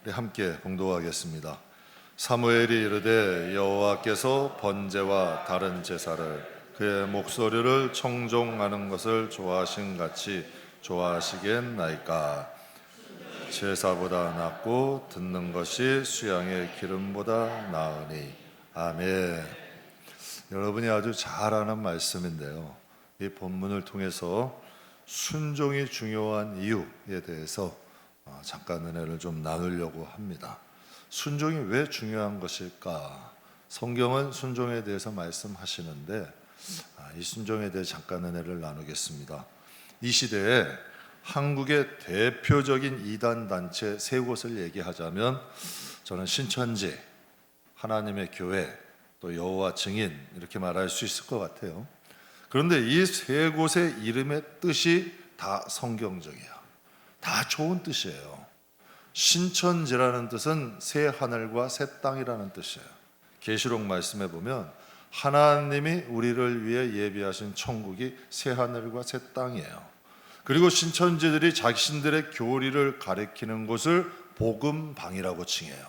우리 함께 봉독하겠습니다. 사무엘이 이르되 여호와께서 번제와 다른 제사를 그의 목소리를 청종하는 것을 좋아하신 같이 좋아하시겠나이까. 제사보다 낫고 듣는 것이 수양의 기름보다 나으니. 아멘. 여러분이 아주 잘 아는 말씀인데요, 이 본문을 통해서 순종이 중요한 이유에 대해서 잠깐 은혜를 좀 나누려고 합니다. 순종이 왜 중요한 것일까? 성경은 순종에 대해서 말씀하시는데 이 순종에 대해 잠깐 은혜를 나누겠습니다. 이 시대에 한국의 대표적인 이단 단체 세 곳을 얘기하자면 저는 신천지, 하나님의 교회, 또 여호와 증인 이렇게 말할 수 있을 것 같아요. 그런데 이 세 곳의 이름의 뜻이 다 성경적이에요. 다 좋은 뜻이에요. 신천지라는 뜻은 새 하늘과 새 땅이라는 뜻이에요. 계시록 말씀에 보면 하나님이 우리를 위해 예비하신 천국이 새 하늘과 새 땅이에요. 그리고 신천지들이 자신들의 교리를 가리키는 곳을 복음방이라고 칭해요.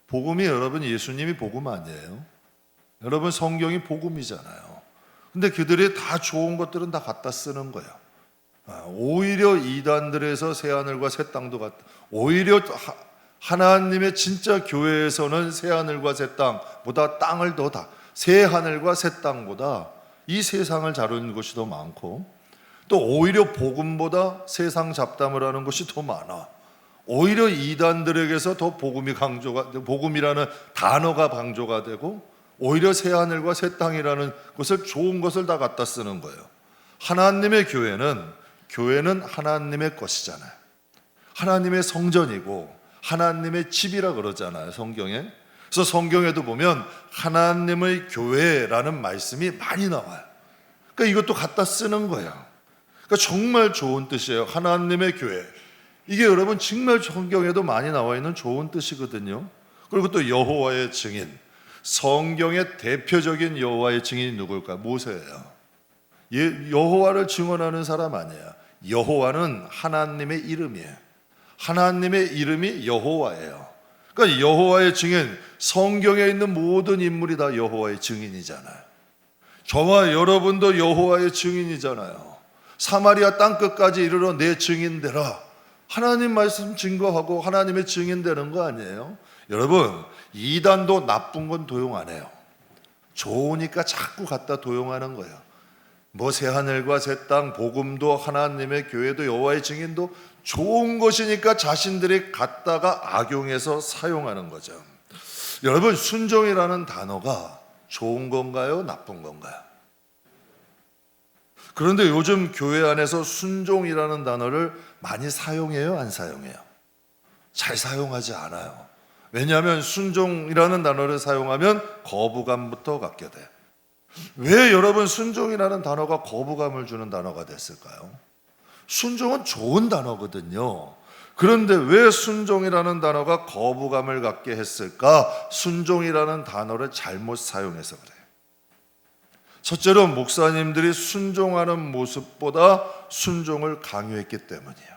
복음이 여러분 예수님이 복음 아니에요? 여러분 성경이 복음이잖아요. 근데 그들이 다 좋은 것들은 다 갖다 쓰는 거예요. 오히려 이단들에서 새하늘과 새 땅도 같다. 오히려 하나님의 진짜 교회에서는 새하늘과 새 땅보다 땅을 더 다, 새하늘과 새 땅보다 이 세상을 다루는 것이 더 많고, 또 오히려 복음보다 세상 잡담을 하는 것이 더 많아. 오히려 이단들에게서 더 복음이라는 단어가 강조가 되고, 오히려 새하늘과 새 땅이라는 것을 좋은 것을 다 갖다 쓰는 거예요. 하나님의 교회는 하나님의 것이잖아요. 하나님의 성전이고 하나님의 집이라 그러잖아요, 성경에. 그래서 성경에도 보면 하나님의 교회라는 말씀이 많이 나와요. 그러니까 이것도 갖다 쓰는 거예요. 그러니까 정말 좋은 뜻이에요. 하나님의 교회. 이게 여러분 정말 성경에도 많이 나와 있는 좋은 뜻이거든요. 그리고 또 여호와의 증인. 성경의 대표적인 여호와의 증인이 누굴까요? 모세예요. 여호와를 증언하는 사람 아니에요. 여호와는 하나님의 이름이에요. 하나님의 이름이 여호와예요. 그러니까 여호와의 증인, 성경에 있는 모든 인물이 다 여호와의 증인이잖아요. 저와 여러분도 여호와의 증인이잖아요. 사마리아 땅끝까지 이르러 내 증인되라. 하나님 말씀 증거하고 하나님의 증인되는 거 아니에요? 여러분, 이단도 나쁜 건 도용 안 해요. 좋으니까 자꾸 갖다 도용하는 거예요. 뭐 새하늘과 새 땅, 복음도 하나님의 교회도 여호와의 증인도 좋은 것이니까 자신들이 갖다가 악용해서 사용하는 거죠. 여러분, 순종이라는 단어가 좋은 건가요? 나쁜 건가요? 그런데 요즘 교회 안에서 순종이라는 단어를 많이 사용해요? 안 사용해요? 잘 사용하지 않아요. 왜냐하면 순종이라는 단어를 사용하면 거부감부터 갖게 돼요. 왜 여러분 순종이라는 단어가 거부감을 주는 단어가 됐을까요? 순종은 좋은 단어거든요. 그런데 왜 순종이라는 단어가 거부감을 갖게 했을까? 순종이라는 단어를 잘못 사용해서 그래요. 첫째로 목사님들이 순종하는 모습보다 순종을 강요했기 때문이에요.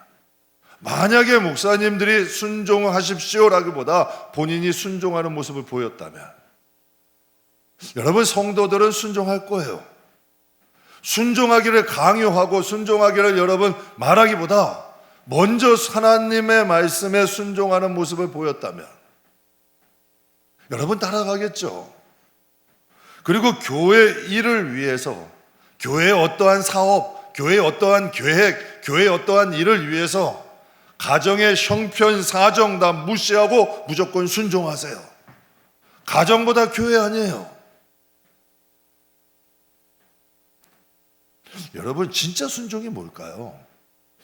만약에 목사님들이 순종하십시오라기보다 본인이 순종하는 모습을 보였다면 여러분 성도들은 순종할 거예요. 순종하기를 강요하고 순종하기를 여러분 말하기보다 먼저 하나님의 말씀에 순종하는 모습을 보였다면 여러분 따라가겠죠. 그리고 교회 일을 위해서, 교회의 어떠한 사업, 교회의 어떠한 계획, 교회의 어떠한 일을 위해서 가정의 형편, 사정 다 무시하고 무조건 순종하세요. 가정보다 교회 아니에요. 여러분 진짜 순종이 뭘까요?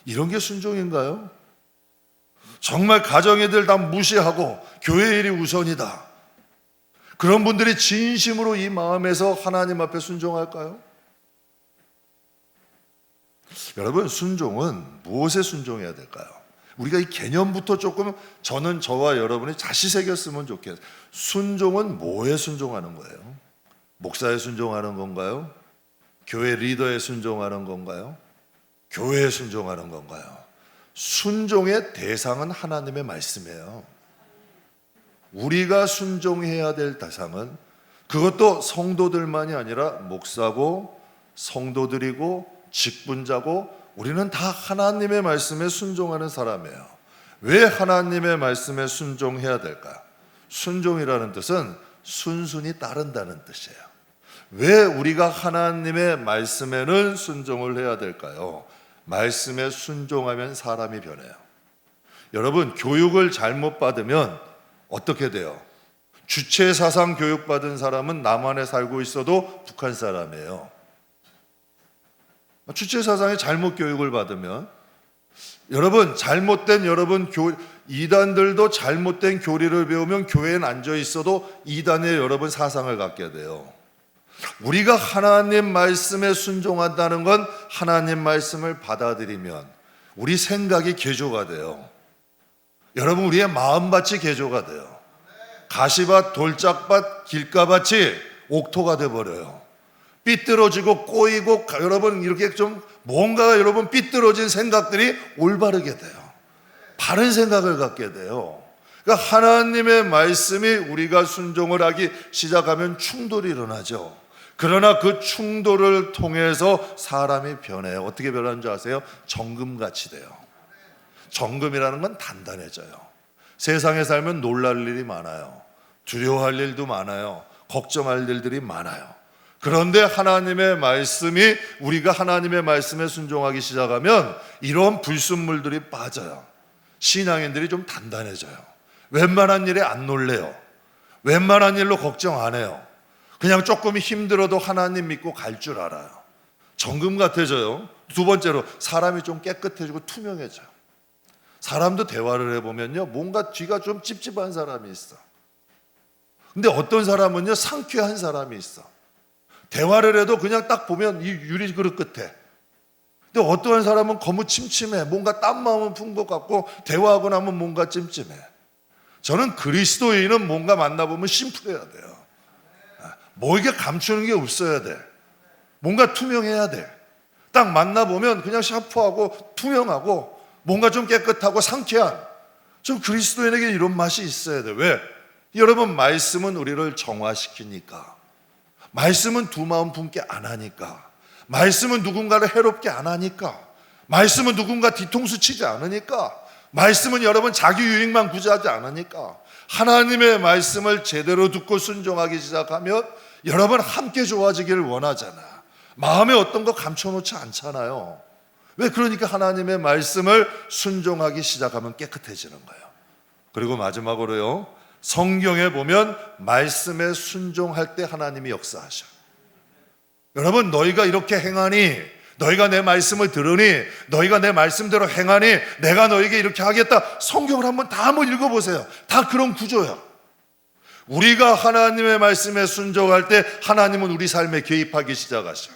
이런 게 순종인가요? 정말 가정의 일 다 무시하고 교회 일이 우선이다. 그런 분들이 진심으로 이 마음에서 하나님 앞에 순종할까요? 여러분 순종은 무엇에 순종해야 될까요? 우리가 이 개념부터 조금 저와 여러분이 다시 새겼으면 좋겠어요. 순종은 뭐에 순종하는 거예요? 목사에 순종하는 건가요? 교회 리더에 순종하는 건가요? 교회에 순종하는 건가요? 순종의 대상은 하나님의 말씀이에요. 우리가 순종해야 될 대상은 그것도 성도들만이 아니라 목사고 성도들이고 직분자고 우리는 다 하나님의 말씀에 순종하는 사람이에요. 왜 하나님의 말씀에 순종해야 될까요? 순종이라는 뜻은 순순히 따른다는 뜻이에요. 왜 우리가 하나님의 말씀에는 순종을 해야 될까요? 말씀에 순종하면 사람이 변해요. 여러분, 교육을 잘못 받으면 어떻게 돼요? 주체 사상 교육받은 사람은 남한에 살고 있어도 북한 사람이에요. 주체 사상에 잘못 교육을 받으면 여러분, 잘못된 이단들도 잘못된 교리를 배우면 교회에 앉아 있어도 이단의 여러분 사상을 갖게 돼요. 우리가 하나님 말씀에 순종한다는 건 하나님 말씀을 받아들이면 우리 생각이 개조가 돼요. 여러분, 우리의 마음밭이 개조가 돼요. 가시밭, 돌짝밭, 길가밭이 옥토가 돼버려요. 삐뚤어지고 꼬이고 여러분 이렇게 좀 뭔가 여러분 삐뚤어진 생각들이 올바르게 돼요. 바른 생각을 갖게 돼요. 그러니까 하나님의 말씀이 우리가 순종을 하기 시작하면 충돌이 일어나죠. 그러나 그 충돌을 통해서 사람이 변해요. 어떻게 변하는 줄 아세요? 정금같이 돼요. 정금이라는 건 단단해져요. 세상에 살면 놀랄 일이 많아요. 두려워할 일도 많아요. 걱정할 일들이 많아요. 그런데 하나님의 말씀이 우리가 하나님의 말씀에 순종하기 시작하면 이런 불순물들이 빠져요. 신앙인들이 좀 단단해져요. 웬만한 일에 안 놀래요. 웬만한 일로 걱정 안 해요. 그냥 조금 힘들어도 하나님 믿고 갈 줄 알아요. 정금 같아져요. 두 번째로 사람이 좀 깨끗해지고 투명해져요. 사람도 대화를 해보면요, 뭔가 뒤가 좀 찝찝한 사람이 있어. 근데 어떤 사람은요, 상쾌한 사람이 있어. 대화를 해도 그냥 딱 보면 이 유리 그릇 끝에. 근데 어떠한 사람은 거무 침침해. 뭔가 딴 마음은 푼 것 같고 대화하고 나면 뭔가 찜찜해. 저는 그리스도인은 뭔가 만나보면 심플해야 돼요. 뭐 이게 감추는 게 없어야 돼. 뭔가 투명해야 돼. 딱 만나보면 그냥 샤프하고 투명하고 뭔가 좀 깨끗하고 상쾌한, 좀 그리스도인에게 이런 맛이 있어야 돼. 왜? 여러분, 말씀은 우리를 정화시키니까. 말씀은 두 마음 품게 안 하니까. 말씀은 누군가를 해롭게 안 하니까. 말씀은 누군가 뒤통수 치지 않으니까. 말씀은 여러분 자기 유익만 구제하지 않으니까. 하나님의 말씀을 제대로 듣고 순종하기 시작하면 여러분 함께 좋아지기를 원하잖아. 마음에 어떤 거 감춰놓지 않잖아요. 왜? 그러니까 하나님의 말씀을 순종하기 시작하면 깨끗해지는 거예요. 그리고 마지막으로요, 성경에 보면 말씀에 순종할 때 하나님이 역사하셔. 여러분, 너희가 이렇게 행하니, 너희가 내 말씀을 들으니, 너희가 내 말씀대로 행하니 내가 너희에게 이렇게 하겠다. 성경을 한번 읽어보세요. 다 그런 구조야. 우리가 하나님의 말씀에 순종할 때 하나님은 우리 삶에 개입하기 시작하셔.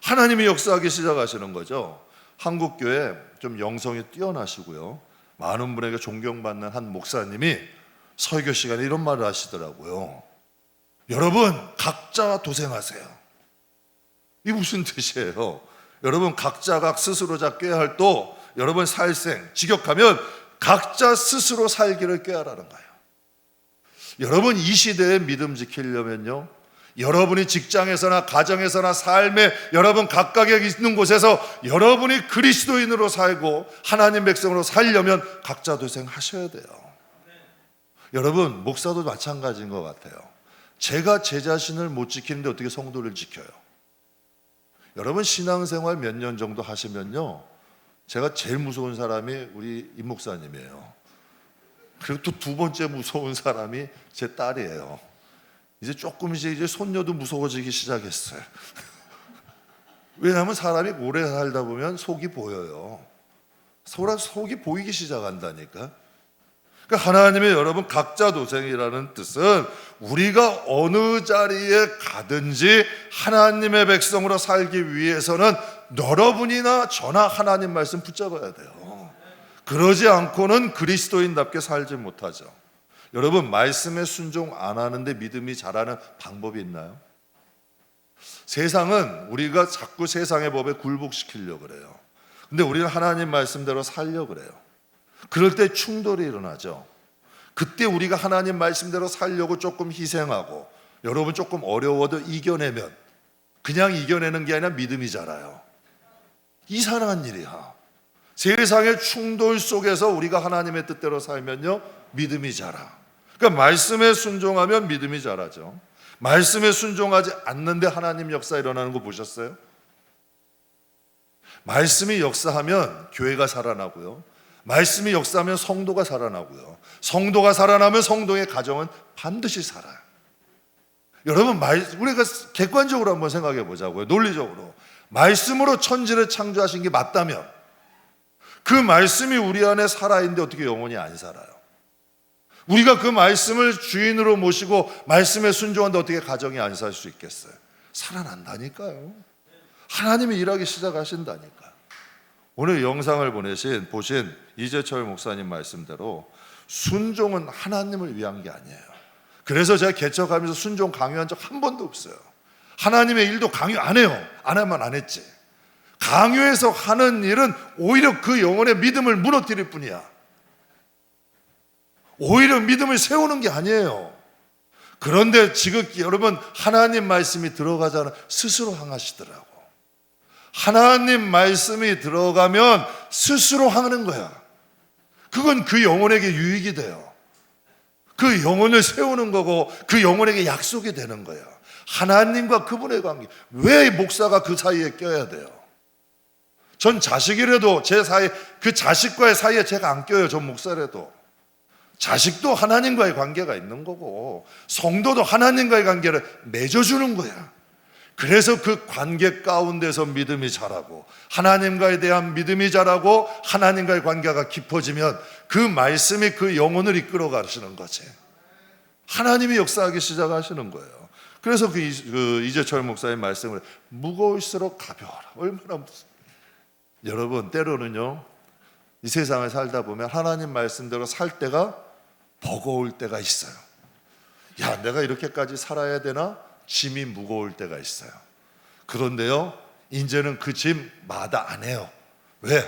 하나님이 역사하기 시작하시는 거죠. 한국교회 좀 영성이 뛰어나시고요, 많은 분에게 존경받는 한 목사님이 설교 시간에 이런 말을 하시더라고요. 여러분, 각자 도생하세요. 이 무슨 뜻이에요? 여러분, 각자가 스스로 꾀할 또 여러분 살생, 직역하면 각자 스스로 살기를 꾀하라는 거예요. 여러분, 이 시대에 믿음 지키려면요, 여러분이 직장에서나 가정에서나 삶에 여러분 각각에 있는 곳에서 여러분이 그리스도인으로 살고 하나님 백성으로 살려면 각자 도생하셔야 돼요. 여러분, 목사도 마찬가지인 것 같아요. 제가 제 자신을 못 지키는데 어떻게 성도를 지켜요? 여러분, 신앙생활 몇 년 정도 하시면요, 제가 제일 무서운 사람이 우리 임 목사님이에요. 그리고 또 두 번째 무서운 사람이 제 딸이에요. 이제 조금씩 이제 손녀도 무서워지기 시작했어요. 왜냐하면 사람이 오래 살다 보면 속이 보여요. 속이 보이기 시작한다니까. 그러니까 하나님의 여러분 각자 도생이라는 뜻은 우리가 어느 자리에 가든지 하나님의 백성으로 살기 위해서는 여러분이나 저나 하나님 말씀 붙잡아야 돼요. 그러지 않고는 그리스도인답게 살지 못하죠. 여러분, 말씀에 순종 안 하는데 믿음이 자라는 방법이 있나요? 세상은 우리가 자꾸 세상의 법에 굴복시키려고 그래요. 근데 우리는 하나님 말씀대로 살려고 그래요. 그럴 때 충돌이 일어나죠. 그때 우리가 하나님 말씀대로 살려고 조금 희생하고 여러분 조금 어려워도 이겨내면 그냥 이겨내는 게 아니라 믿음이 자라요. 이상한 일이야. 세상의 충돌 속에서 우리가 하나님의 뜻대로 살면요 믿음이 자라. 그러니까 말씀에 순종하면 믿음이 자라죠. 말씀에 순종하지 않는데 하나님 역사 일어나는 거 보셨어요? 말씀이 역사하면 교회가 살아나고요, 말씀이 역사하면 성도가 살아나고요, 성도가 살아나면 성도의 가정은 반드시 살아요. 여러분, 우리가 객관적으로 한번 생각해 보자고요. 논리적으로 말씀으로 천지를 창조하신 게 맞다면 그 말씀이 우리 안에 살아있는데 어떻게 영원히 안 살아요? 우리가 그 말씀을 주인으로 모시고 말씀에 순종하는데 어떻게 가정이 안 살 수 있겠어요? 살아난다니까요. 하나님이 일하기 시작하신다니까. 오늘 영상을 보신 이재철 목사님 말씀대로 순종은 하나님을 위한 게 아니에요. 그래서 제가 개척하면서 순종 강요한 적 한 번도 없어요. 하나님의 일도 강요 안 해요. 안 하면 안 했지. 강요해서 하는 일은 오히려 그 영혼의 믿음을 무너뜨릴 뿐이야. 오히려 믿음을 세우는 게 아니에요. 그런데 지금 여러분, 하나님 말씀이 들어가잖아. 스스로 항하시더라고. 하나님 말씀이 들어가면 스스로 항하는 거야. 그건 그 영혼에게 유익이 돼요. 그 영혼을 세우는 거고 그 영혼에게 약속이 되는 거야. 하나님과 그분의 관계. 왜 목사가 그 사이에 껴야 돼요? 전 자식이라도 제 사이, 그 자식과의 사이에 제가 안 껴요. 전 목사라도. 자식도 하나님과의 관계가 있는 거고 성도도 하나님과의 관계를 맺어주는 거야. 그래서 그 관계 가운데서 믿음이 자라고 하나님과에 대한 믿음이 자라고 하나님과의 관계가 깊어지면 그 말씀이 그 영혼을 이끌어 가시는 거지. 하나님이 역사하기 시작하시는 거예요. 그래서 그 이재철 목사의 말씀을 무거울수록 가벼워라. 얼마나 여러분, 때로는요 이 세상을 살다 보면 하나님 말씀대로 살 때가 버거울 때가 있어요. 야, 내가 이렇게까지 살아야 되나? 짐이 무거울 때가 있어요. 그런데요, 이제는 그 짐 마다 안 해요. 왜?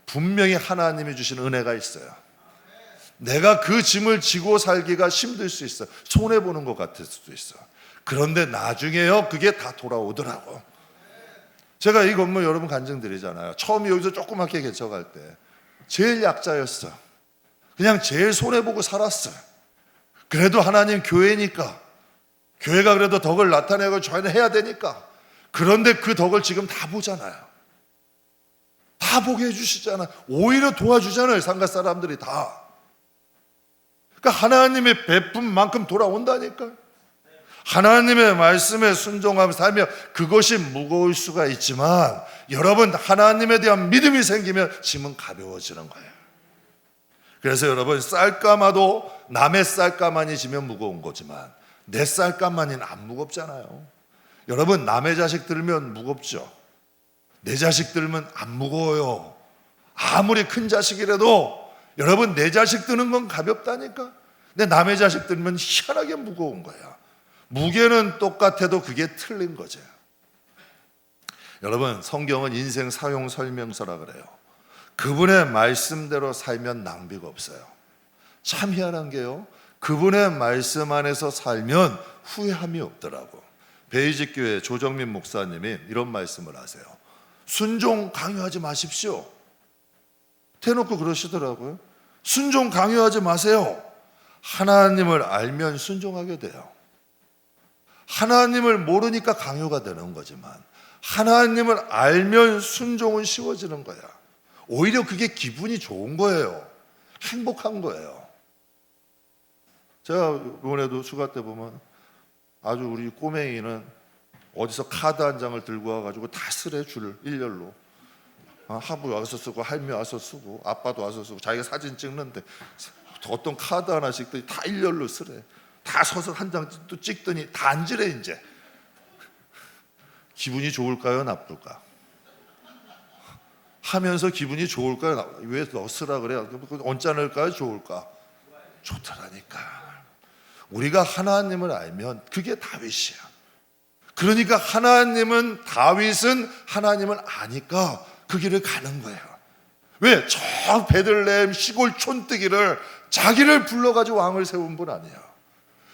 분명히 하나님이 주신 은혜가 있어요. 내가 그 짐을 지고 살기가 힘들 수 있어요. 손해보는 것 같을 수도 있어요. 그런데 나중에요, 그게 다 돌아오더라고. 제가 이 건물 여러분 간증드리잖아요. 처음 여기서 조그맣게 개척할 때 제일 약자였어요. 그냥 제일 손해보고 살았어요. 그래도 하나님 교회니까, 교회가 그래도 덕을 나타내고 저희는 해야 되니까. 그런데 그 덕을 지금 다 보잖아요. 다 보게 해주시잖아요. 오히려 도와주잖아요. 상가 사람들이 다. 그러니까 하나님의 베푼만큼 돌아온다니까. 하나님의 말씀에 순종하며 살며 그것이 무거울 수가 있지만 여러분, 하나님에 대한 믿음이 생기면 짐은 가벼워지는 거예요. 그래서 여러분, 쌀가마도 남의 쌀가마니 지면 무거운 거지만 내 쌀가마니는 안 무겁잖아요. 여러분, 남의 자식 들면 무겁죠. 내 자식 들면 안 무거워요. 아무리 큰 자식이라도 여러분, 내 자식 드는 건 가볍다니까. 근데 남의 자식 들면 희한하게 무거운 거야. 무게는 똑같아도 그게 틀린 거죠. 여러분, 성경은 인생 사용 설명서라 그래요. 그분의 말씀대로 살면 낭비가 없어요. 참 희한한 게요, 그분의 말씀 안에서 살면 후회함이 없더라고. 베이직교회 조정민 목사님이 이런 말씀을 하세요. 순종 강요하지 마십시오. 대놓고 그러시더라고요. 순종 강요하지 마세요. 하나님을 알면 순종하게 돼요. 하나님을 모르니까 강요가 되는 거지만 하나님을 알면 순종은 쉬워지는 거야. 오히려 그게 기분이 좋은 거예요. 행복한 거예요. 제가 이번에도 휴가 때 보면 아주 우리 꼬맹이는 어디서 카드 한 장을 들고 와가지고 다 쓰래, 줄 일렬로. 하부 와서 쓰고 할미 와서 쓰고 아빠도 와서 쓰고 자기가 사진 찍는데 어떤 카드 하나씩 다 일렬로 쓰래. 다 서서 한 장 또 찍더니 다 앉으래. 이제 기분이 좋을까요, 나쁠까? 하면서 기분이 좋을까요? 왜 너 쓰라 그래? 언짢을까요, 좋을까? 좋더라니까. 우리가 하나님을 알면 그게 다윗이야. 그러니까 다윗은 하나님을 아니까 그 길을 가는 거예요. 왜? 저 베들레헴 시골 촌뜨기를 자기를 불러가지고 왕을 세운 분 아니야.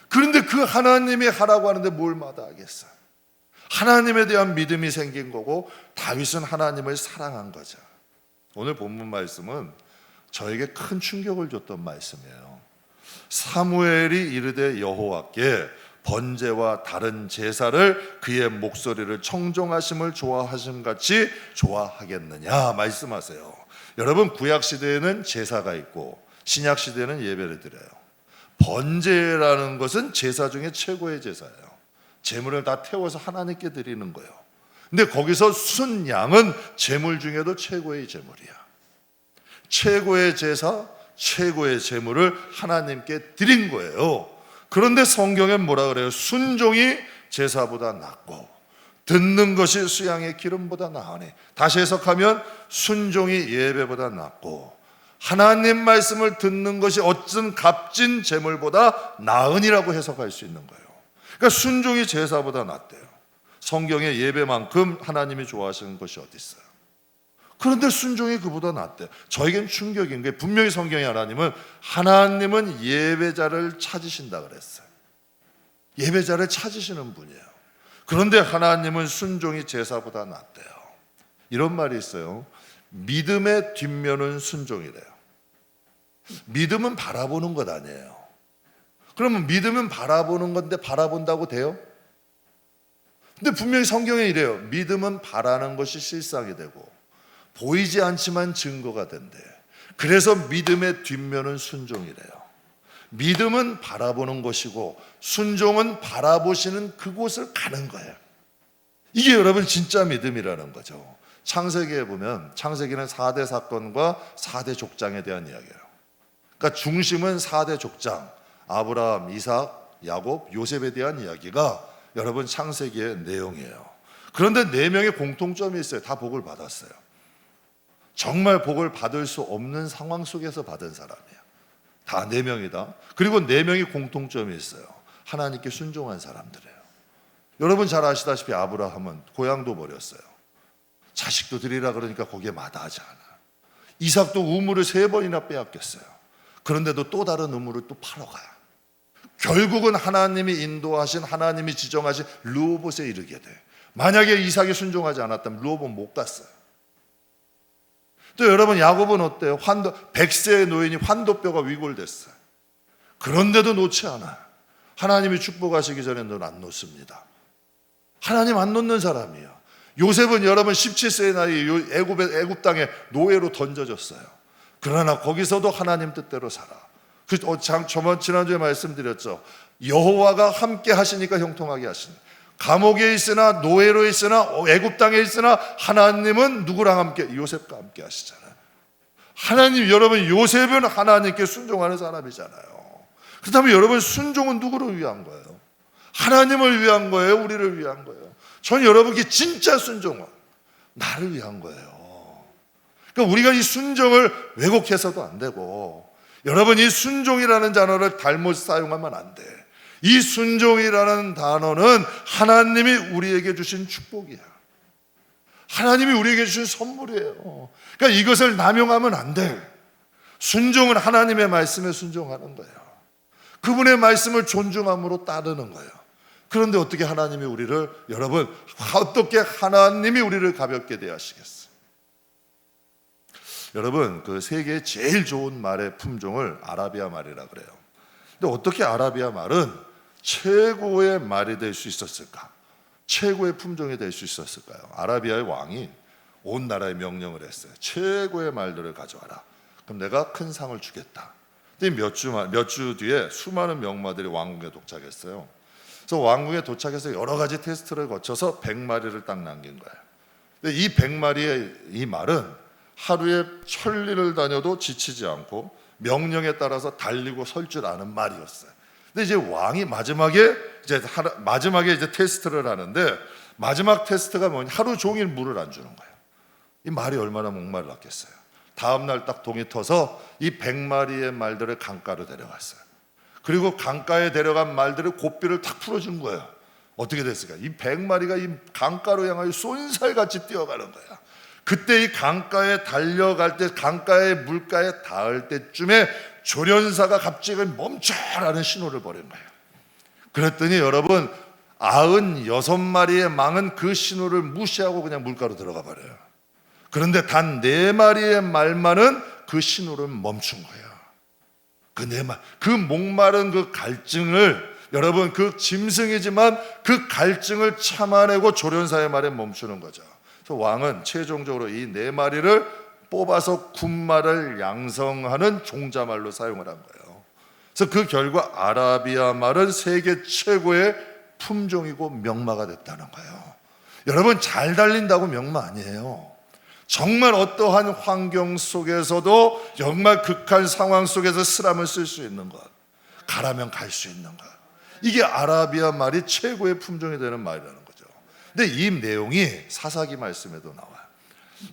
그런데 그 하나님이 하라고 하는데 뭘 마다하겠어. 하나님에 대한 믿음이 생긴 거고 다윗은 하나님을 사랑한 거죠. 오늘 본문 말씀은 저에게 큰 충격을 줬던 말씀이에요. 사무엘이 이르되 여호와께 번제와 다른 제사를 그의 목소리를 청종하심을 좋아하심 같이 좋아하겠느냐 말씀하세요. 여러분, 구약 시대에는 제사가 있고 신약 시대에는 예배를 드려요. 번제라는 것은 제사 중에 최고의 제사예요. 제물을 다 태워서 하나님께 드리는 거예요. 근데 거기서 순양은 제물 중에도 최고의 제물이야. 최고의 제사, 최고의 제물을 하나님께 드린 거예요. 그런데 성경엔 뭐라 그래요? 순종이 제사보다 낫고 듣는 것이 수양의 기름보다 나으니. 다시 해석하면 순종이 예배보다 낫고 하나님 말씀을 듣는 것이 어떤 값진 제물보다 나으니라고 해석할 수 있는 거예요. 그러니까 순종이 제사보다 낫대요. 성경에 예배만큼 하나님이 좋아하시는 것이 어디 있어요? 그런데 순종이 그보다 낫대요. 저에겐 충격인 게 분명히 성경의 하나님은 예배자를 찾으신다 그랬어요. 예배자를 찾으시는 분이에요. 그런데 하나님은 순종이 제사보다 낫대요. 이런 말이 있어요. 믿음의 뒷면은 순종이래요. 믿음은 바라보는 것 아니에요. 그러면 믿음은 바라보는 건데 바라본다고 돼요? 근데 분명히 성경에 이래요. 믿음은 바라는 것이 실상이 되고 보이지 않지만 증거가 된대. 그래서 믿음의 뒷면은 순종이래요. 믿음은 바라보는 것이고 순종은 바라보시는 그곳을 가는 거예요. 이게 여러분 진짜 믿음이라는 거죠. 창세기에 보면 창세기는 4대 사건과 4대 족장에 대한 이야기예요. 그러니까 중심은 4대 족장, 아브라함, 이삭, 야곱, 요셉에 대한 이야기가 여러분 창세기의 내용이에요. 그런데 4명의 공통점이 있어요. 다 복을 받았어요. 정말 복을 받을 수 없는 상황 속에서 받은 사람이에요. 다 4명이다. 그리고 4명이 공통점이 있어요. 하나님께 순종한 사람들이에요. 여러분 잘 아시다시피 아브라함은 고향도 버렸어요. 자식도 드리라 그러니까 거기에 마다하지 않아. 이삭도 우물을 3번이나 빼앗겼어요. 그런데도 또 다른 우물을 또 파러 가요. 결국은 하나님이 인도하신, 하나님이 지정하신 르호봇에 이르게 돼. 만약에 이삭이 순종하지 않았다면 르호봇 못 갔어요. 또 여러분 야곱은 어때요? 100세의 노인이 환도뼈가 위골됐어요. 그런데도 놓지 않아요. 하나님이 축복하시기 전에 넌 안 놓습니다. 하나님 안 놓는 사람이에요. 요셉은 여러분 17세의 나이에 애굽 땅에 노예로 던져졌어요. 그러나 거기서도 하나님 뜻대로 살아. 지난주에 말씀드렸죠. 여호와가 함께 하시니까 형통하게 하시니. 감옥에 있으나 노예로 있으나 애굽 땅에 있으나 하나님은 누구랑 함께? 요셉과 함께 하시잖아요. 하나님, 여러분 요셉은 하나님께 순종하는 사람이잖아요. 그렇다면 여러분 순종은 누구를 위한 거예요? 하나님을 위한 거예요? 우리를 위한 거예요? 전 여러분께 진짜 순종은 나를 위한 거예요. 그러니까 우리가 이 순종을 왜곡해서도 안 되고, 여러분 이 순종이라는 단어를 잘못 사용하면 안 돼. 이 순종이라는 단어는 하나님이 우리에게 주신 축복이야. 하나님이 우리에게 주신 선물이에요. 그러니까 이것을 남용하면 안 돼. 순종은 하나님의 말씀에 순종하는 거예요. 그분의 말씀을 존중함으로 따르는 거예요. 그런데 어떻게 하나님이 우리를, 여러분 어떻게 하나님이 우리를 가볍게 대하시겠어요? 여러분 그 세계에 제일 좋은 말의 품종을 아라비아 말이라 그래요. 근데 어떻게 아라비아 말은 최고의 말이 될 수 있었을까? 최고의 품종이 될 수 있었을까요? 아라비아의 왕이 온 나라에 명령을 했어요. 최고의 말들을 가져와라. 그럼 내가 큰 상을 주겠다. 근데 몇 주 뒤에 수많은 명마들이 왕궁에 도착했어요. 그래서 왕궁에 도착해서 여러 가지 테스트를 거쳐서 100마리를 딱 남긴 거예요. 근데 이 100마리의 이 말은 하루에 천리를 다녀도 지치지 않고 명령에 따라서 달리고 설 줄 아는 말이었어요. 근데 이제 왕이 마지막에 이제 테스트를 하는데, 마지막 테스트가 뭐냐? 하루 종일 물을 안 주는 거예요. 이 말이 얼마나 목말랐겠어요. 다음 날 딱 동이 터서 이 100마리의 말들을 강가로 데려갔어요. 그리고 강가에 데려간 말들을 고삐를 탁 풀어준 거예요. 어떻게 됐을까? 이 100마리가 이 강가로 향하여 쏜살같이 뛰어가는 거야. 그때 이 강가에 달려갈 때, 강가의 물가에 닿을 때쯤에 조련사가 갑자기 멈춰라는 신호를 보낸 거예요. 그랬더니 여러분 96마리의 망은 그 신호를 무시하고 그냥 물가로 들어가 버려요. 그런데 단 4마리의 말만은 그 신호를 멈춘 거예요. 그 목마른 그 갈증을, 여러분 그 짐승이지만 그 갈증을 참아내고 조련사의 말에 멈추는 거죠. 그래서 왕은 최종적으로 이 4마리를 뽑아서 군말을 양성하는 종자말로 사용을 한 거예요. 그래서 그 결과 아라비아 말은 세계 최고의 품종이고 명마가 됐다는 거예요. 여러분 잘 달린다고 명마 아니에요. 정말 어떠한 환경 속에서도 정말 극한 상황 속에서 쓰람을 쓸 수 있는 것, 가라면 갈 수 있는 것, 이게 아라비아 말이 최고의 품종이 되는 말이라는 거죠. 근데 이 내용이 사사기 말씀에도 나와요.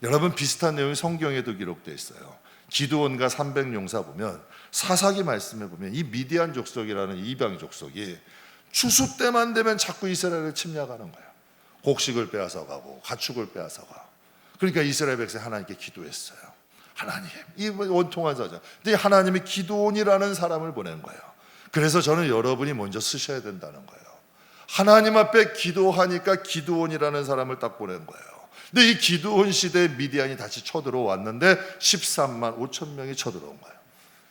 여러분 비슷한 내용이 성경에도 기록되어 있어요. 기드온과 300용사 보면 사사기 말씀에 보면 이 미디안 족속이라는 이방 족속이 추수 때만 되면 자꾸 이스라엘을 침략하는 거예요. 곡식을 빼앗아가고 가축을 빼앗아가. 그러니까 이스라엘 백성 하나님께 기도했어요. 하나님, 이 원통한 사자. 근데 하나님이 기드온이라는 사람을 보낸 거예요. 그래서 저는 여러분이 먼저 쓰셔야 된다는 거예요. 하나님 앞에 기도하니까 기드온이라는 사람을 딱 보낸 거예요. 근데 이 기드온 시대에 미디안이 다시 쳐들어왔는데 13만 5천 명이 쳐들어온 거예요.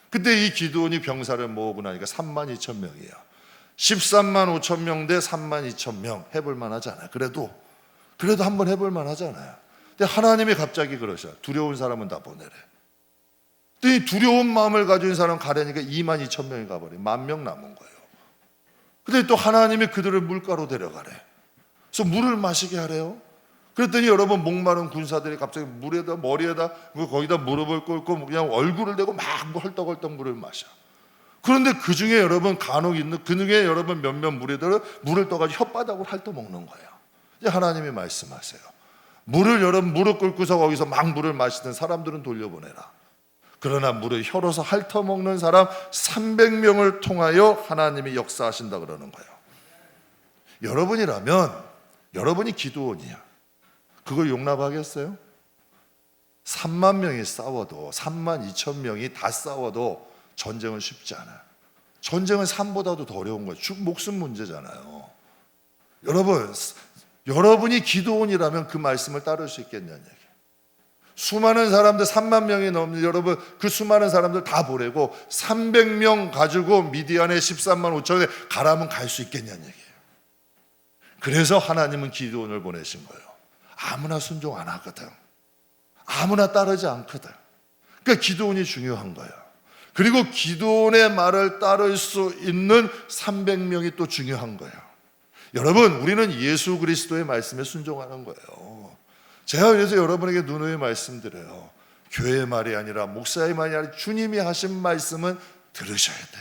근데 이 기드온이 병사를 모으고 나니까 3만 2천 명이에요. 13만 5천 명 대 3만 2천 명 해볼 만하지 않아요. 그래도 한번 해볼 만하지 않아요. 근데 하나님이 갑자기 그러셔요. 두려운 사람은 다 보내래. 근데 두려운 마음을 가진 사람 가려니까 2만 2천 명이 가버려. 1만 명 남은 거예요. 근데 또 하나님이 그들을 물가로 데려가래. 그래서 물을 마시게 하래요. 그랬더니 여러분 목마른 군사들이 갑자기 물에다 머리에다 거기다 무릎을 꿇고 그냥 얼굴을 대고 막 헐떡헐떡 물을 마셔. 그런데 그 중에 여러분 간혹 있는 그 중에 여러분 몇몇 무리들은 물을 떠가지고 혓바닥으로 핥아먹는 거예요. 이제 하나님이 말씀하세요. 물을 여러분 무릎 꿇고서 거기서 막 물을 마시던 사람들은 돌려보내라. 그러나 물을 혀로서 핥아먹는 사람 300명을 통하여 하나님이 역사하신다 그러는 거예요. 여러분이라면 여러분이 기드온이야. 그걸 용납하겠어요? 3만 명이 싸워도 3만 2천 명이 다 싸워도 전쟁은 쉽지 않아요. 전쟁은 삶보다도 더 어려운 거예요. 목숨 문제잖아요. 여러분이 기드온이라면 그 말씀을 따를 수 있겠냐는 얘기예요. 수많은 사람들 3만 명이 넘는 여러분 그 수많은 사람들 다 보내고 300명 가지고 미디안에 13만 5천에 가라면 갈 수 있겠냐는 얘기예요. 그래서 하나님은 기드온을 보내신 거예요. 아무나 순종 안 하거든. 아무나 따르지 않거든. 그러니까 기드온이 중요한 거예요. 그리고 기드온의 말을 따를 수 있는 300명이 또 중요한 거예요. 여러분 우리는 예수 그리스도의 말씀에 순종하는 거예요. 제가 그래서 여러분에게 누누이 말씀드려요. 교회의 말이 아니라 목사의 말이 아니라 주님이 하신 말씀은 들으셔야 돼.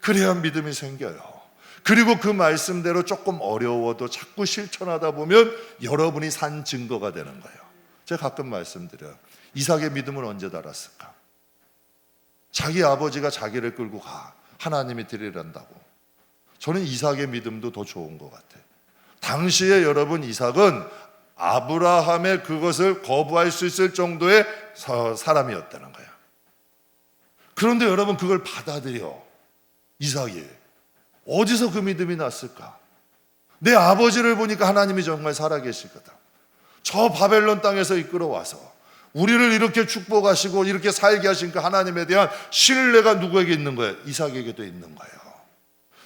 그래야 믿음이 생겨요. 그리고 그 말씀대로 조금 어려워도 자꾸 실천하다 보면 여러분이 산 증거가 되는 거예요. 제가 가끔 말씀드려요. 이삭의 믿음은 언제 달았을까? 자기 아버지가 자기를 끌고 가. 하나님이 드리란다고. 저는 이삭의 믿음도 더 좋은 것 같아요. 당시에 여러분 이삭은 아브라함의 그것을 거부할 수 있을 정도의 사람이었다는 거예요. 그런데 여러분 그걸 받아들여. 이삭이 어디서 그 믿음이 났을까? 내 아버지를 보니까 하나님이 정말 살아계시거든. 저 바벨론 땅에서 이끌어와서 우리를 이렇게 축복하시고 이렇게 살게 하신 그 하나님에 대한 신뢰가 누구에게 있는 거예요? 이삭에게도 있는 거예요.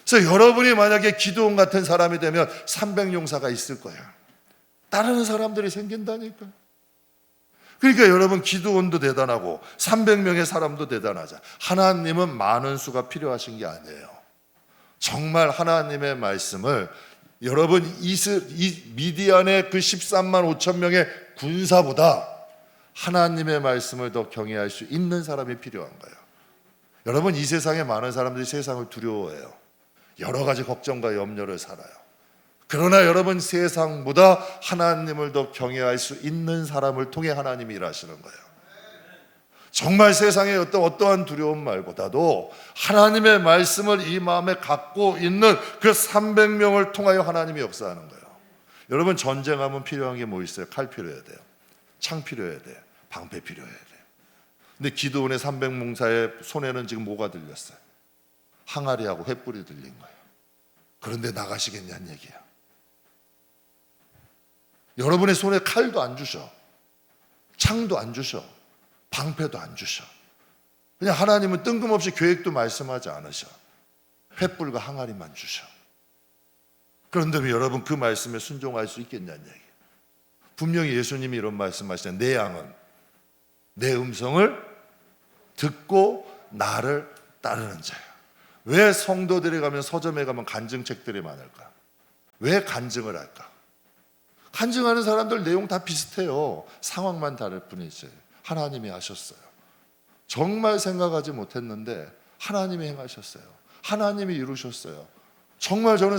그래서 여러분이 만약에 기드온 같은 사람이 되면 300용사가 있을 거예요. 따르는 사람들이 생긴다니까. 그러니까 여러분 기드온도 대단하고 300명의 사람도 대단하자. 하나님은 많은 수가 필요하신 게 아니에요. 정말 하나님의 말씀을 여러분 이 미디안의 그 13만 5천 명의 군사보다 하나님의 말씀을 더 경외할 수 있는 사람이 필요한 거예요. 여러분 이 세상에 많은 사람들이 세상을 두려워해요. 여러 가지 걱정과 염려를 살아요. 그러나 여러분 세상보다 하나님을 더 경외할 수 있는 사람을 통해 하나님이 일하시는 거예요. 정말 세상의 어떠한 두려움 말보다도 하나님의 말씀을 이 마음에 갖고 있는 그 300명을 통하여 하나님이 역사하는 거예요. 여러분 전쟁하면 필요한 게 뭐 있어요? 칼 필요해야 돼요. 창 필요해야 돼요. 방패 필요해야 돼요. 근데 기드온의 300몽사의 손에는 지금 뭐가 들렸어요? 항아리하고 횃불이 들린 거예요. 그런데 나가시겠냐는 얘기예요. 여러분의 손에 칼도 안 주셔, 창도 안 주셔, 방패도 안 주셔. 그냥 하나님은 뜬금없이 계획도 말씀하지 않으셔. 횃불과 항아리만 주셔. 그런데 왜 여러분 그 말씀에 순종할 수 있겠냐는 얘기예요. 분명히 예수님이 이런 말씀하시잖아요. 내 양은 내 음성을 듣고 나를 따르는 자야. 왜 성도들이 가면 서점에 가면 간증책들이 많을까? 왜 간증을 할까? 간증하는 사람들 내용 다 비슷해요. 상황만 다를 뿐이지. 하나님이 하셨어요. 정말 생각하지 못했는데 하나님이 행하셨어요. 하나님이 이루셨어요. 정말 저는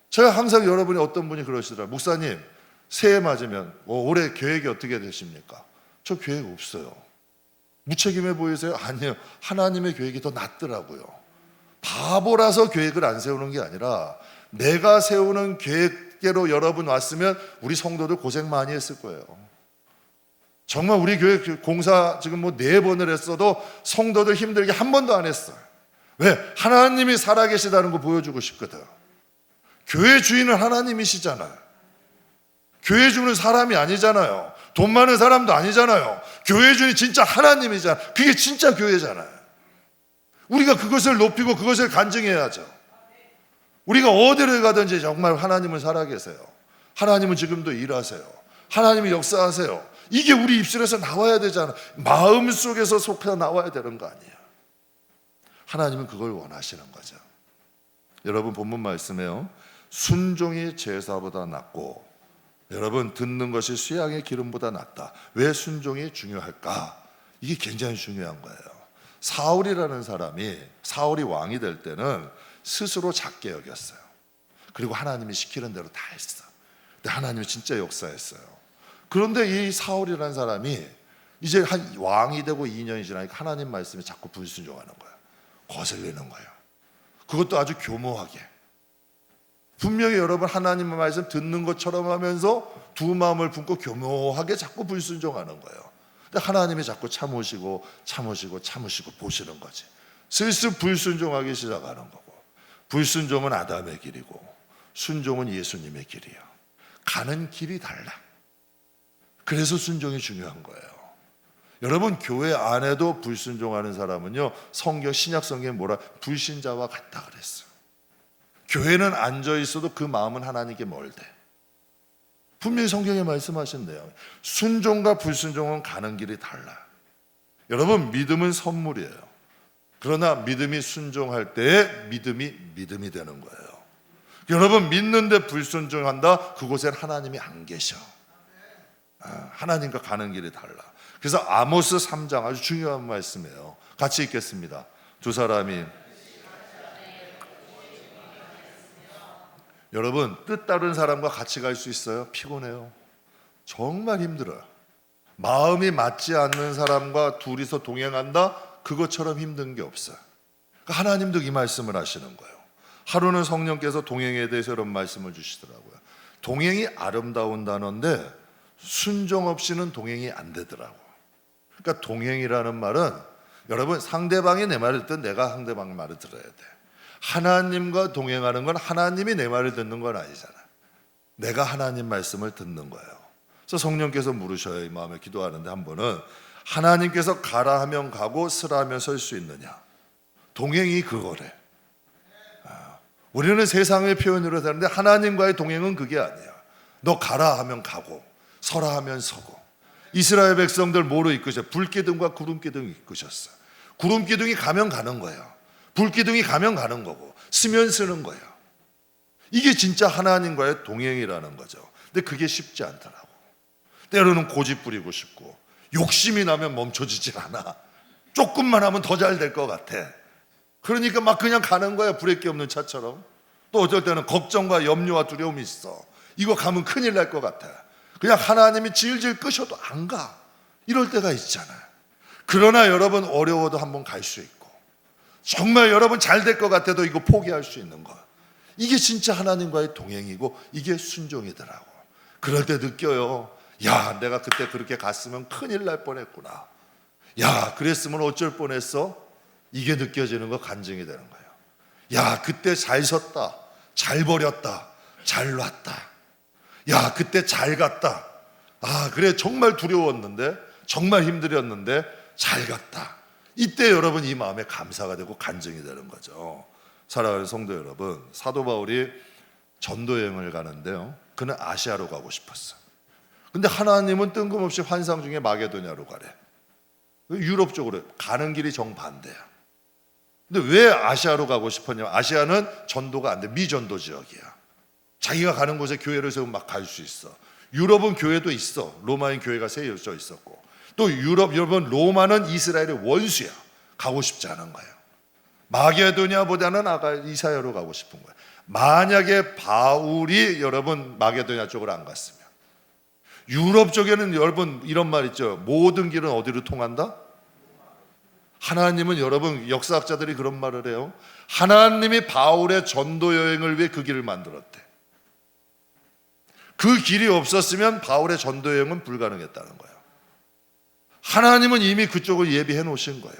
제가 항상 여러분이 어떤 분이 그러시더라고요. 목사님, 새해 맞으면 올해 계획이 어떻게 되십니까? 저 계획 없어요. 무책임해 보이세요? 아니요. 하나님의 계획이 더 낫더라고요. 바보라서 계획을 안 세우는 게 아니라 내가 세우는 계획대로 여러분 왔으면 우리 성도들 고생 많이 했을 거예요. 정말 우리 교회 공사 지금 4번을 했어도 성도들 힘들게 한 번도 안 했어요. 왜? 하나님이 살아계시다는 거 보여주고 싶거든. 교회 주인은 하나님이시잖아요. 교회 주인은 사람이 아니잖아요. 돈 많은 사람도 아니잖아요. 교회 주인이 진짜 하나님이잖아요. 그게 진짜 교회잖아요. 우리가 그것을 높이고 그것을 간증해야죠. 우리가 어디를 가든지 정말 하나님은 살아계세요. 하나님은 지금도 일하세요. 하나님이 역사하세요. 이게 우리 입술에서 나와야 되잖아요. 마음속에서 속해 나와야 되는 거 아니에요. 하나님은 그걸 원하시는 거죠. 여러분 본문 말씀에요. 순종이 제사보다 낫고 여러분 듣는 것이 수양의 기름보다 낫다. 왜 순종이 중요할까? 이게 굉장히 중요한 거예요. 사울이라는 사울이 왕이 될 때는 스스로 작게 여겼어요. 그리고 하나님이 시키는 대로 다 했어. 근데 하나님이 진짜 역사했어요. 그런데 이 사울이라는 사람이 이제 한 왕이 되고 2년이 지나니까 하나님 말씀에 자꾸 불순종하는 거예요. 거슬리는 거예요. 그것도 아주 교모하게. 분명히 여러분 하나님의 말씀 듣는 것처럼 하면서 두 마음을 품고 교묘하게 자꾸 불순종하는 거예요. 근데 하나님이 자꾸 참으시고 보시는 거지. 슬슬 불순종하기 시작하는 거고. 불순종은 아담의 길이고 순종은 예수님의 길이에요. 가는 길이 달라. 그래서 순종이 중요한 거예요. 여러분 교회 안에도 불순종하는 사람은요, 신약 성경에 불신자와 같다 그랬어요. 교회는 앉아 있어도 그 마음은 하나님께 멀대. 분명히 성경에 말씀하신대요. 순종과 불순종은 가는 길이 달라. 여러분 믿음은 선물이에요. 그러나 믿음이 순종할 때에 믿음이 되는 거예요. 여러분 믿는데 불순종한다? 그곳엔 하나님이 안 계셔. 하나님과 가는 길이 달라. 그래서 아모스 3장 아주 중요한 말씀이에요. 같이 읽겠습니다. 두 사람이 여러분 뜻 다른 사람과 같이 갈 수 있어요? 피곤해요. 정말 힘들어요. 마음이 맞지 않는 사람과 둘이서 동행한다? 그것처럼 힘든 게 없어요. 그러니까 하나님도 이 말씀을 하시는 거예요. 하루는 성령께서 동행에 대해서 이런 말씀을 주시더라고요. 동행이 아름다운 단어인데 순종 없이는 동행이 안 되더라고. 그러니까 동행이라는 말은 여러분 상대방이 내 말을 듣든 내가 상대방 말을 들어야 돼. 하나님과 동행하는 건 하나님이 내 말을 듣는 건 아니잖아. 내가 하나님 말씀을 듣는 거예요. 그래서 성령께서 물으셔요. 이 마음에 기도하는데 한 번은 하나님께서 가라 하면 가고 서라 하면 설 수 있느냐. 동행이 그거래. 우리는 세상의 표현으로 하는데 하나님과의 동행은 그게 아니야. 너 가라 하면 가고 서라 하면 서고. 이스라엘 백성들 뭐로 이끄셨어요? 불기둥과 구름기둥이 이끄셨어요. 구름기둥이 가면 가는 거예요. 불기둥이 가면 가는 거고 쓰면 쓰는 거예요. 이게 진짜 하나님과의 동행이라는 거죠. 근데 그게 쉽지 않더라고. 때로는 고집 부리고 싶고 욕심이 나면 멈춰지질 않아. 조금만 하면 더 잘 될 것 같아. 그러니까 막 그냥 가는 거야. 브레이크 없는 차처럼. 또 어떨 때는 걱정과 염려와 두려움이 있어. 이거 가면 큰일 날 것 같아. 그냥 하나님이 질질 끄셔도 안 가. 이럴 때가 있잖아요. 그러나 여러분 어려워도 한번 갈 수 있고 정말 여러분 잘 될 것 같아도 이거 포기할 수 있는 거. 이게 진짜 하나님과의 동행이고 이게 순종이더라고. 그럴 때 느껴요. 야, 내가 그때 그렇게 갔으면 큰일 날 뻔했구나. 야, 그랬으면 어쩔 뻔했어? 이게 느껴지는 거 간증이 되는 거예요. 야, 그때 잘 섰다, 잘 버렸다, 잘 놨다. 야, 그때 잘 갔다. 아, 그래, 정말 두려웠는데, 정말 힘들었는데 잘 갔다. 이때 여러분 이 마음에 감사가 되고 간증이 되는 거죠. 사랑하는 성도 여러분, 사도 바울이 전도 여행을 가는데요, 그는 아시아로 가고 싶었어요. 근데 하나님은 뜬금없이 환상 중에 마게도냐로 가래. 유럽 쪽으로 가는 길이 정반대야. 근데 왜 아시아로 가고 싶었냐면, 아시아는 전도가 안 돼. 미전도 지역이야. 자기가 가는 곳에 교회를 세우면 막 갈 수 있어. 유럽은 교회도 있어. 로마인 교회가 세워져 있었고, 또 유럽은 로마는 이스라엘의 원수야. 가고 싶지 않은 거예요. 마게도냐보다는 이사야로 가고 싶은 거예요. 만약에 바울이 여러분 마게도냐 쪽으로 안 갔으면, 유럽 쪽에는 여러분 이런 말 있죠. 모든 길은 어디로 통한다? 하나님은 여러분, 역사학자들이 그런 말을 해요. 하나님이 바울의 전도 여행을 위해 그 길을 만들었대. 그 길이 없었으면 바울의 전도 여행은 불가능했다는 거예요. 하나님은 이미 그쪽을 예비해 놓으신 거예요.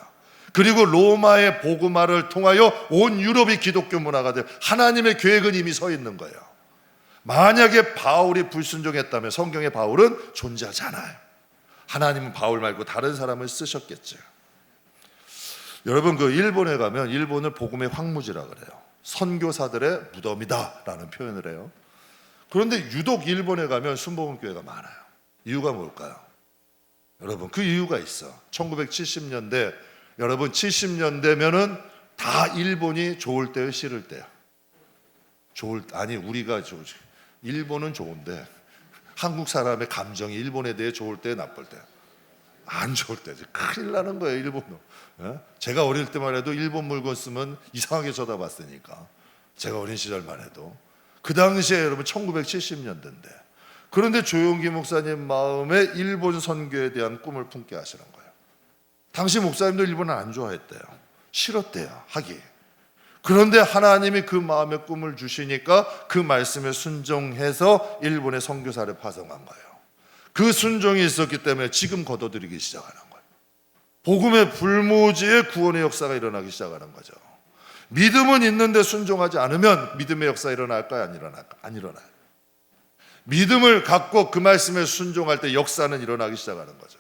그리고 로마의 복음화를 통하여 온 유럽이 기독교 문화가 되어 하나님의 계획은 이미 서 있는 거예요. 만약에 바울이 불순종했다면 성경의 바울은 존재하지 않아요. 하나님은 바울 말고 다른 사람을 쓰셨겠죠. 여러분, 그 일본에 가면 일본을 복음의 황무지라 그래요. 선교사들의 무덤이다 라는 표현을 해요. 그런데 유독 일본에 가면 순복음교회가 많아요. 이유가 뭘까요? 여러분, 그 이유가 있어. 1970년대, 여러분 70년대면은 다 일본이 좋을 때요, 싫을 때요? 우리가 일본은 좋은데 한국 사람의 감정이 일본에 대해 좋을 때, 나쁠 때? 안 좋을 때지. 큰일 나는 거예요, 일본은. 제가 어릴 때만 해도 일본 물건 쓰면 이상하게 쳐다봤으니까, 제가 어린 시절만 해도. 그 당시에 여러분 1970년대인데, 그런데 조용기 목사님 마음에 일본 선교에 대한 꿈을 품게 하시는 거예요. 당시 목사님도 일본을 안 좋아했대요. 싫었대요, 하기. 그런데 하나님이 그 마음의 꿈을 주시니까 그 말씀에 순종해서 일본의 선교사를 파송한 거예요. 그 순종이 있었기 때문에 지금 거둬들이기 시작하는 거예요. 복음의 불모지에 구원의 역사가 일어나기 시작하는 거죠. 믿음은 있는데 순종하지 않으면 믿음의 역사 일어날까요? 안 일어날까요? 안 일어나요. 믿음을 갖고 그 말씀에 순종할 때 역사는 일어나기 시작하는 거죠.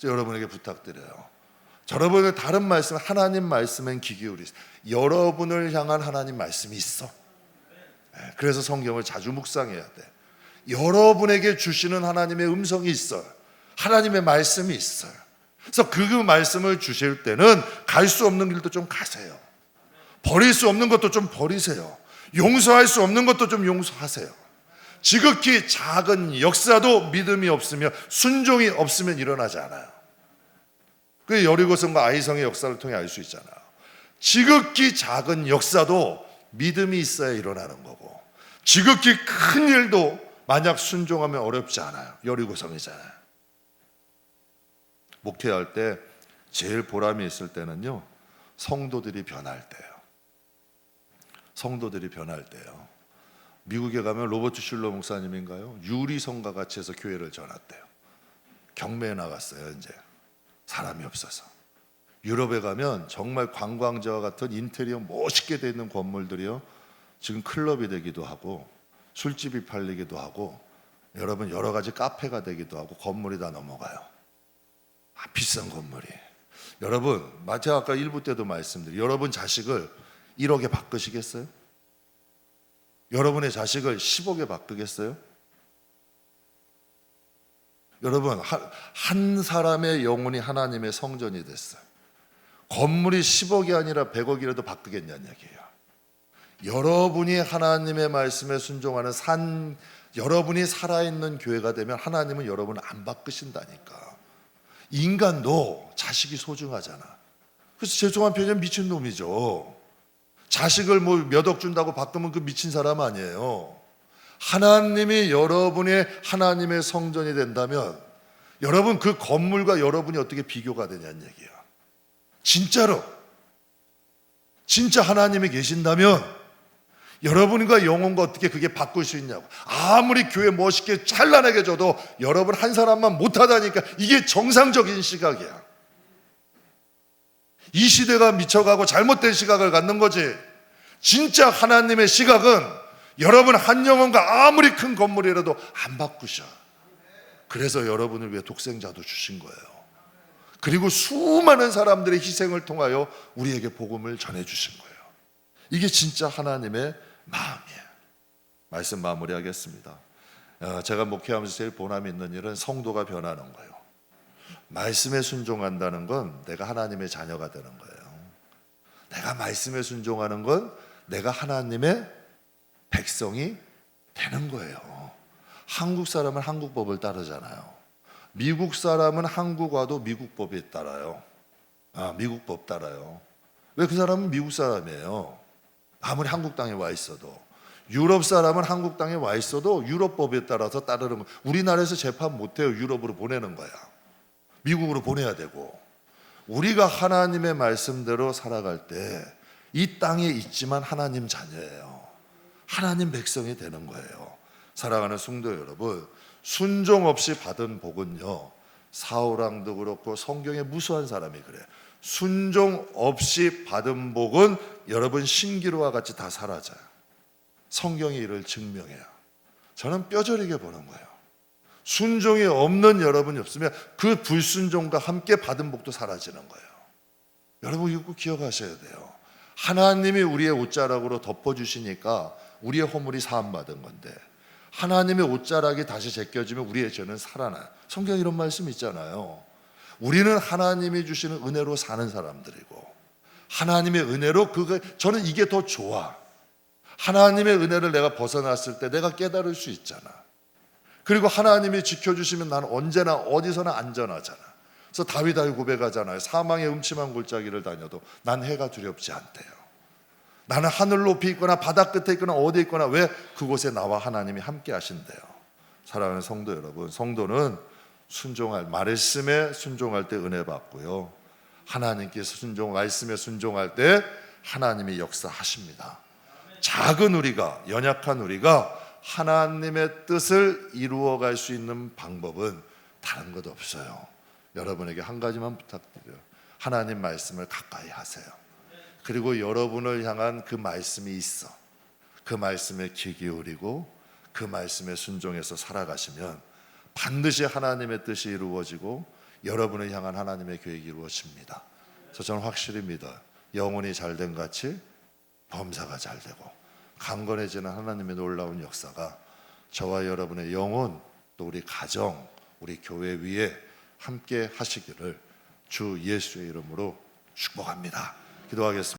여러분에게 부탁드려요. 여러분의 다른 말씀, 하나님 말씀엔 귀 기울이세요. 여러분을 향한 하나님 말씀이 있어. 그래서 성경을 자주 묵상해야 돼. 여러분에게 주시는 하나님의 음성이 있어요. 하나님의 말씀이 있어요. 그래서 그 말씀을 주실 때는 갈 수 없는 길도 좀 가세요. 버릴 수 없는 것도 좀 버리세요. 용서할 수 없는 것도 좀 용서하세요. 지극히 작은 역사도 믿음이 없으면, 순종이 없으면 일어나지 않아요. 그 여리고성과 아이성의 역사를 통해 알 수 있잖아요. 지극히 작은 역사도 믿음이 있어야 일어나는 거고, 지극히 큰 일도 만약 순종하면 어렵지 않아요. 여리고성이잖아요. 목회할 때 제일 보람이 있을 때는요, 성도들이 변할 때예요. 성도들이 변할 때요. 미국에 가면 로버트 슐러 목사님인가요? 유리성과 같이 해서 교회를 전했대요. 경매에 나갔어요. 이제 사람이 없어서. 유럽에 가면 정말 관광지와 같은 인테리어 멋있게 돼 있는 건물들이요, 지금 클럽이 되기도 하고 술집이 팔리기도 하고, 여러분 여러 가지 카페가 되기도 하고, 건물이 다 넘어가요. 비싼 건물이. 여러분, 제가 아까 1부 때도 말씀드린, 여러분 자식을 1억에 바꾸시겠어요? 여러분의 자식을 10억에 바꾸겠어요? 여러분, 한 사람의 영혼이 하나님의 성전이 됐어요. 건물이 10억이 아니라 100억이라도 바꾸겠냐는 얘기예요. 여러분이 하나님의 말씀에 순종하는 여러분이 살아있는 교회가 되면 하나님은 여러분을 안 바꾸신다니까. 인간도 자식이 소중하잖아. 그래서 죄송한 표현, 미친놈이죠. 자식을 몇 억 준다고 바꾸면 그 미친 사람 아니에요. 하나님이 여러분의 하나님의 성전이 된다면, 여러분 그 건물과 여러분이 어떻게 비교가 되냐는 얘기야. 진짜로 진짜 하나님이 계신다면 여러분과 영혼과 어떻게 그게 바꿀 수 있냐고. 아무리 교회 멋있게 찬란하게 줘도 여러분 한 사람만 못하다니까. 이게 정상적인 시각이야. 이 시대가 미쳐가고 잘못된 시각을 갖는 거지. 진짜 하나님의 시각은 여러분 한 영혼과 아무리 큰 건물이라도 안 바꾸셔. 그래서 여러분을 위해 독생자도 주신 거예요. 그리고 수많은 사람들의 희생을 통하여 우리에게 복음을 전해주신 거예요. 이게 진짜 하나님의 마음이에요. 말씀 마무리하겠습니다. 제가 목회하면서 제일 보람이 있는 일은 성도가 변하는 거예요. 말씀에 순종한다는 건 내가 하나님의 자녀가 되는 거예요. 내가 말씀에 순종하는 건 내가 하나님의 백성이 되는 거예요. 한국 사람은 한국 법을 따르잖아요. 미국 사람은 한국 와도 미국 법에 따라요. 미국 법 따라요. 왜? 그 사람은 미국 사람이에요. 아무리 한국 땅에 와 있어도. 유럽 사람은 한국 땅에 와 있어도 유럽 법에 따라서 따르는 거예요. 우리나라에서 재판 못해요. 유럽으로 보내는 거야. 미국으로 보내야 되고. 우리가 하나님의 말씀대로 살아갈 때 이 땅에 있지만 하나님 자녀예요. 하나님 백성이 되는 거예요. 사랑하는 성도 여러분, 순종 없이 받은 복은요, 사울왕도 그렇고 성경에 무수한 사람이 그래요. 순종 없이 받은 복은 여러분 신기루와 같이 다 사라져요. 성경이 이를 증명해요. 저는 뼈저리게 보는 거예요. 순종이 없는 여러분이 없으면 그 불순종과 함께 받은 복도 사라지는 거예요. 여러분 이거 꼭 기억하셔야 돼요. 하나님이 우리의 옷자락으로 덮어주시니까 우리의 허물이 사함받은 건데, 하나님의 옷자락이 다시 제껴지면 우리의 죄는 살아나요. 성경에 이런 말씀 있잖아요. 우리는 하나님이 주시는 은혜로 사는 사람들이고, 하나님의 은혜로 저는 이게 더 좋아. 하나님의 은혜를 내가 벗어났을 때 내가 깨달을 수 있잖아. 그리고 하나님이 지켜주시면 나는 언제나 어디서나 안전하잖아. 그래서 다윗이 고백하잖아요. 사망의 음침한 골짜기를 다녀도 난 해가 두렵지 않대요. 나는 하늘 높이 있거나 바다 끝에 있거나 어디에 있거나, 왜? 그곳에 나와 하나님이 함께 하신대요. 사랑하는 성도 여러분, 성도는 말씀에 순종할 때 은혜 받고요, 하나님께서 말씀에 순종할 때 하나님이 역사하십니다. 작은 우리가, 연약한 우리가 하나님의 뜻을 이루어갈 수 있는 방법은 다른 것 없어요. 여러분에게 한 가지만 부탁드려요. 하나님 말씀을 가까이 하세요. 그리고 여러분을 향한 그 말씀이 있어. 그 말씀에 귀 기울이고 그 말씀에 순종해서 살아가시면 반드시 하나님의 뜻이 이루어지고 여러분을 향한 하나님의 계획이 이루어집니다. 그래서 저는 확실히 믿어요. 영혼이 잘된 같이 범사가 잘 되고 강건해지는 하나님의 놀라운 역사가 저와 여러분의 영혼, 또 우리 가정, 우리 교회 위에 함께 하시기를 주 예수의 이름으로 축복합니다. 기도하겠습니다.